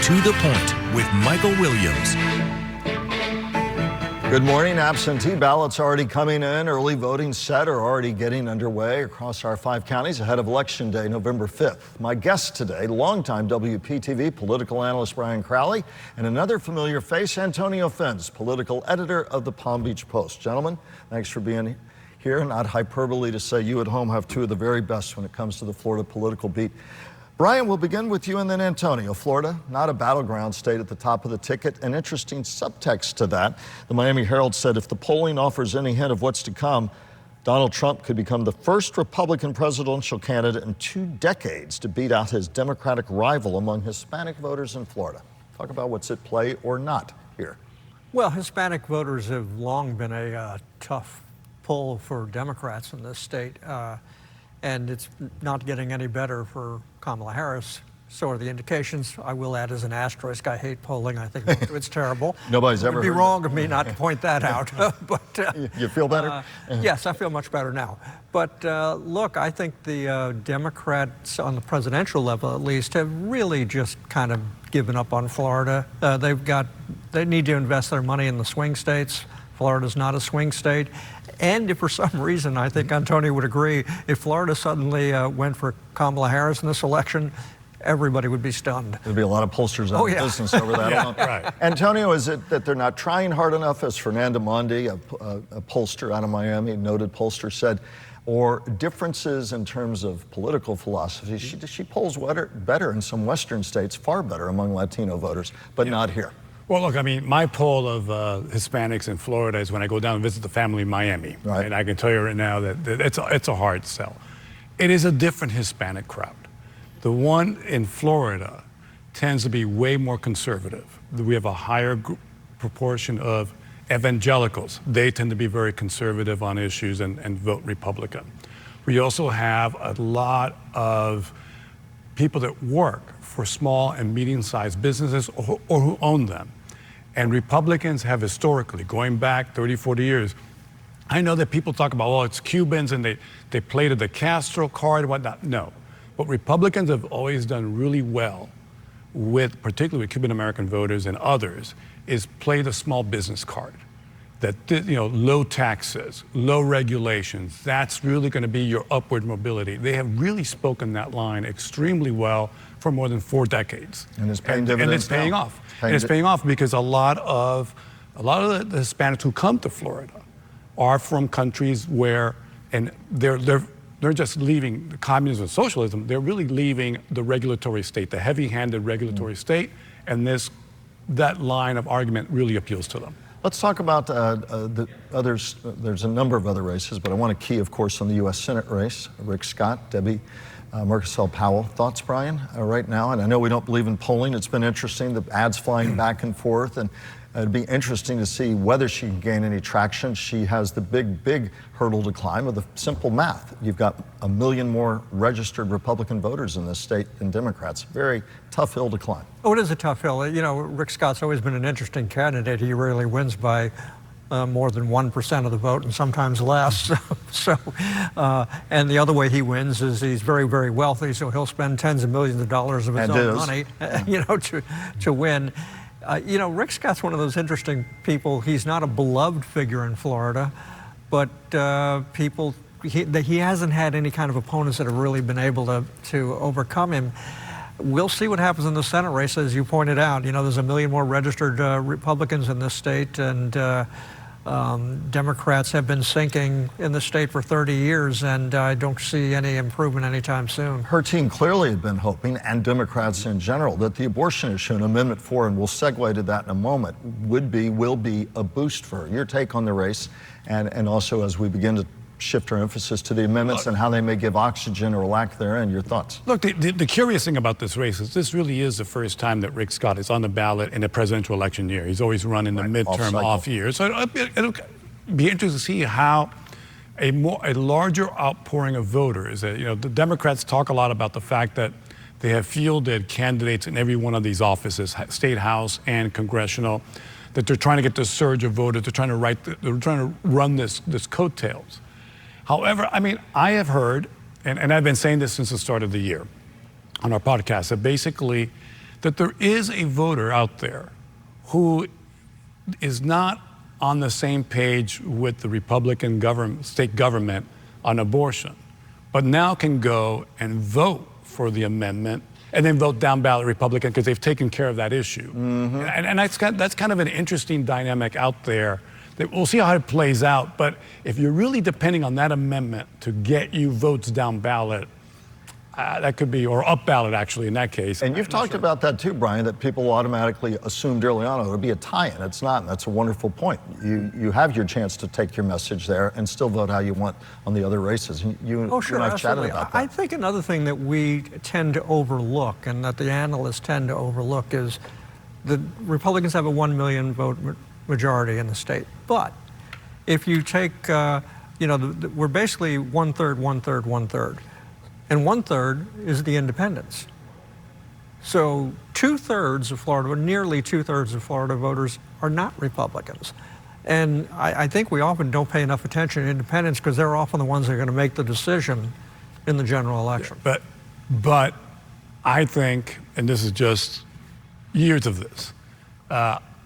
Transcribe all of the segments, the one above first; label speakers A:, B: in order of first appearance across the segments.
A: To the Point with Michael Williams.
B: Good morning. Absentee ballots already coming in. Early voting set are already getting underway across our 5 counties ahead of Election Day, November 5th. My guest today, longtime WPTV political analyst Brian Crowley, and another familiar face, Antonio Fins, political editor of the Palm Beach Post. Gentlemen, thanks for being here. Not hyperbole to say you at home have two of the very best when it comes to the Florida political beat. Brian, we'll begin with you and then Antonio. Florida, not a battleground state at the top of the ticket. An interesting subtext to that. The Miami Herald said if the polling offers any hint of what's to come, Donald Trump could become the first Republican presidential candidate in 2 decades to beat out his Democratic rival among Hispanic voters in Florida. Talk about what's at play or not here.
C: Well, Hispanic voters have long been a tough pull for Democrats in this state. And it's not getting any better for Kamala Harris. So are the indications. I will add as an asterisk, I hate polling. I think it's terrible.
B: Nobody's ever heard
C: It would be wrong of me not to point that out. But
B: you feel better?
C: Yes, I feel much better now. But look, I think the Democrats on the presidential level, at least, have really just kind of given up on Florida. They need to invest their money in the swing states. Florida's not a swing state. And if for some reason, I think Antonio would agree, if Florida suddenly went for Kamala Harris in this election, everybody would be stunned.
B: There'd be a lot of pollsters out of business over that.
D: Yeah, right.
B: Antonio, is it that they're not trying hard enough, as Fernanda Mondi, a pollster out of Miami, noted pollster, said, or differences in terms of political philosophy? She polls better in some Western states, far better among Latino voters, but not here.
D: Well, look, I mean, my poll of Hispanics in Florida is when I go down and visit the family in Miami.
B: Right.
D: And I can tell you right now that it's a hard sell. It is a different Hispanic crowd. The one in Florida tends to be way more conservative. We have a higher proportion of evangelicals. They tend to be very conservative on issues and vote Republican. We also have a lot of people that work for small and medium-sized businesses or who own them. And Republicans have historically, going back 30, 40 years, I know that people talk about, well, it's Cubans and they played the Castro card and whatnot. No. But Republicans have always done really well with, particularly with Cuban-American voters and others, is play the small business card. That, low taxes, low regulations, that's really going to be your upward mobility. They have really spoken that line extremely well for more than 4 decades.
B: And it's paying dividends.
D: And it's paying off. And it's paying off because a lot of the Hispanics who come to Florida are from countries where, and they're just leaving the communism and socialism, they're really leaving the regulatory state, the heavy-handed regulatory state, and that line of argument really appeals to them.
B: Let's talk about the others. There's a number of other races, but I want to key, of course, on the U.S. Senate race. Rick Scott, Debbie Mercoselle-Powell. Thoughts, Brian, right now? And I know we don't believe in polling. It's been interesting, the ads flying back and forth, and it'd be interesting to see whether she can gain any traction. She has the big hurdle to climb of the simple math. You've got 1 million more registered Republican voters in this state than Democrats. Very tough hill to climb.
C: Oh, it is a tough hill. Rick Scott's always been an interesting candidate. He rarely wins by more than 1% of the vote, and sometimes less. And the other way he wins is he's very, very wealthy, so he'll spend tens of millions of dollars of his own money, to win. Rick Scott's one of those interesting people. He's not a beloved figure in Florida, but he hasn't had any kind of opponents that have really been able to overcome him. We'll see what happens in the Senate race, as you pointed out. There's 1 million more registered Republicans in this state, and Democrats have been sinking in the state for 30 years, and I don't see any improvement anytime soon.
B: Her team clearly had been hoping, and Democrats in general, that the abortion issue and Amendment 4, and we'll segue to that in a moment, will be a boost for her. Your take on the race, and also as we begin to shift our emphasis to the amendments and how they may give oxygen or lack therein. Your thoughts?
D: Look, the curious thing about this race is this really is the first time that Rick Scott is on the ballot in a presidential election year. He's always run in the midterm off year. So it'll be interesting to see how a larger outpouring of voters. The Democrats talk a lot about the fact that they have fielded candidates in every one of these offices, state house and congressional, that they're trying to get this surge of voters. They're trying to run this coattails. However, I mean, I have heard, and I've been saying this since the start of the year on our podcast, that basically that there is a voter out there who is not on the same page with the Republican government, state government on abortion, but now can go and vote for the amendment and then vote down ballot Republican because they've taken care of that issue. And that's kind of an interesting dynamic out there. That we'll see how it plays out, but if you're really depending on that amendment to get you votes down ballot, that could be, or up ballot actually in that case.
B: And you've talked about that too, Brian, that people automatically assumed early on it would be a tie-in. It's not, and that's a wonderful point. You have your chance to take your message there and still vote how you want on the other races. You and I've chatted about that.
C: I think another thing that we tend to overlook, and that the analysts tend to overlook, is the Republicans have a 1 million vote majority in the state. But if you take, we're basically 1/3, 1/3, 1/3. And 1/3 is the independents. So 2/3 of Florida, nearly 2/3 of Florida voters are not Republicans. And I think we often don't pay enough attention to independents because they're often the ones that are going to make the decision in the general election.
D: Yeah, but I think, and this is just years of this,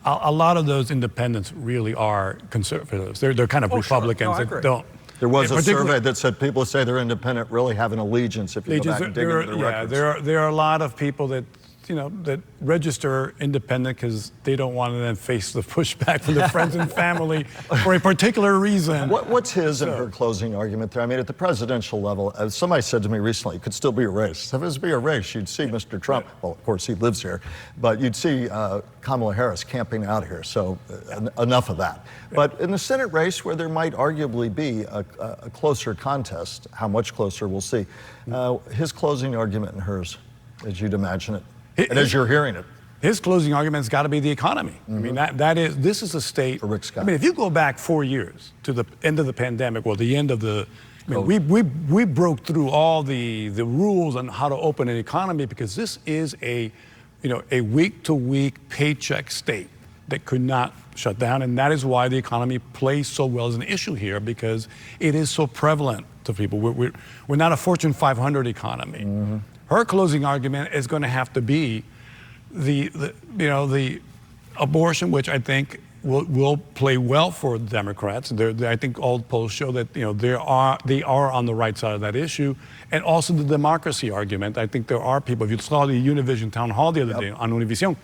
D: a lot of those independents really are conservatives. They're kind of Republicans that don't.
B: There was a survey that said people who say they're independent really have an allegiance if you go back and dig into the records.
D: There are a lot of people that, that register independent because they don't want to then face the pushback from their friends and family for a particular reason.
B: What's his and her closing argument there? I mean, at the presidential level, somebody said to me recently, it could still be a race. If it was to be a race, you'd see Mr. Trump, well, of course, he lives here, but you'd see Kamala Harris camping out here, so enough of that. But in the Senate race, where there might arguably be a closer contest, how much closer, we'll see, his closing argument and hers, as you'd imagine it, and as you're hearing it.
D: His closing argument's got to be the economy. I mean, this is a state.
B: For Rick Scott.
D: I mean, if you go back 4 years to the end of the pandemic, or the end of the, I mean, we broke through all the rules on how to open an economy because this is a week-to-week paycheck state that could not shut down, and that is why the economy plays so well as an issue here because it is so prevalent to people. We're not a Fortune 500 economy. Her closing argument is going to have to be the abortion, which I think will play well for the Democrats. I think all polls show that they are on the right side of that issue, and also the democracy argument. I think there are people. If you saw the Univision town hall the other day on Univision,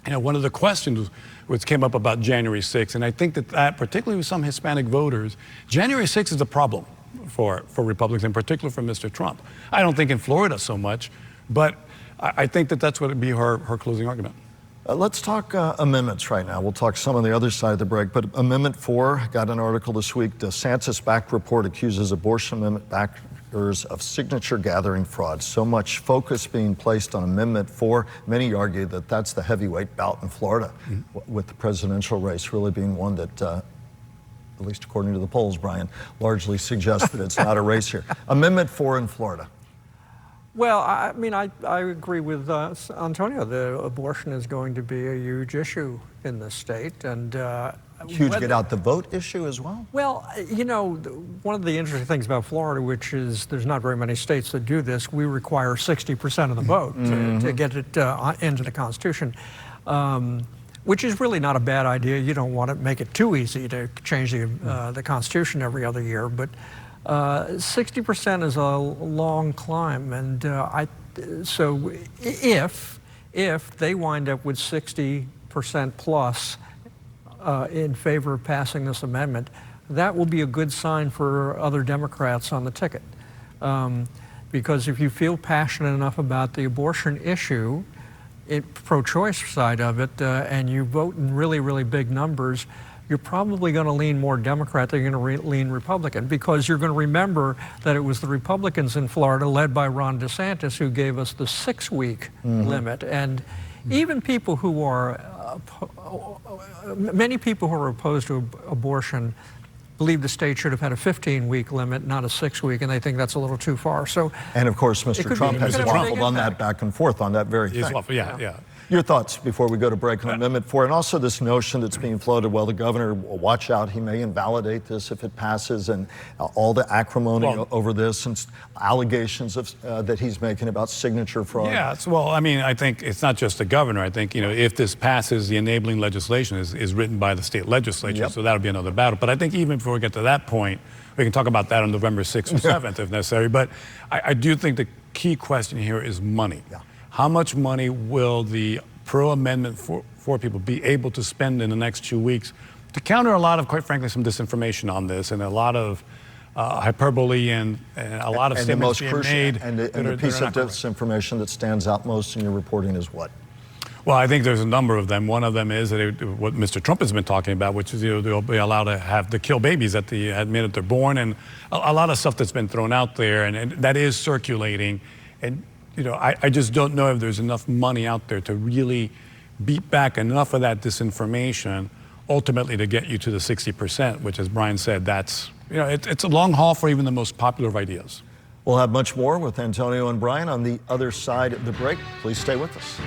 D: one of the questions which came up about January 6th, and I think that particularly with some Hispanic voters, January 6th is a problem for Republicans, in particular for Mr. Trump. I don't think in Florida so much, but I think that's what would be her closing argument.
B: Let's talk amendments right now. We'll talk some on the other side of the break, but Amendment 4 got an article this week. DeSantis-backed report accuses abortion amendment backers of signature gathering fraud. So much focus being placed on Amendment 4. Many argue that that's the heavyweight bout in Florida, with the presidential race really being one that, at least according to the polls, Brian, largely suggests that it's not a race here. Amendment 4 in Florida.
C: Well, I mean, I agree with Antonio. The abortion is going to be a huge issue in the state, and
B: huge get out the vote issue as well.
C: Well, one of the interesting things about Florida, which is there's not very many states that do this, we require 60% of the vote to get it into the Constitution. Which is really not a bad idea. You don't want to make it too easy to change the Constitution every other year, but 60% is a long climb, and so if they wind up with 60% plus in favor of passing this amendment, that will be a good sign for other Democrats on the ticket, because if you feel passionate enough about the abortion issue, pro-choice side of it, and you vote in really, really big numbers, you're probably going to lean more Democrat than you're going to lean Republican, because you're going to remember that it was the Republicans in Florida, led by Ron DeSantis, who gave us the 6-week limit. And even people who are, many people who are opposed to abortion believe the state should have had a 15-week limit, not a 6-week, and they think that's a little too far. So,
B: and of course, Mr. Trump has waffled on that back and forth on that very thing.
D: Yeah.
B: Your thoughts before we go to break on Amendment 4, and also this notion that's being floated, well, the governor, watch out, he may invalidate this if it passes, and all the acrimony over this, and allegations of, that he's making about signature fraud.
D: Yeah, well, I mean, I think it's not just the governor. I think, if this passes, the enabling legislation is written by the state legislature, so that'll be another battle. But I think even before we get to that point, we can talk about that on November 6th or 7th if necessary. But I do think the key question here is money. Yeah. How much money will the pro-amendment for people be able to spend in the next 2 weeks to counter a lot of, quite frankly, some disinformation on this and a lot of hyperbole and a lot of statements being made.
B: And the piece of disinformation that stands out most in your reporting is what?
D: Well, I think there's a number of them. One of them is what Mr. Trump has been talking about, which is they'll be allowed to kill babies at the minute they're born, and a lot of stuff that's been thrown out there, and that is circulating. And I just don't know if there's enough money out there to really beat back enough of that disinformation, ultimately to get you to the 60%, which, as Brian said, that's it's a long haul for even the most popular of ideas.
B: We'll have much more with Antonio and Brian on the other side of the break. Please stay with us.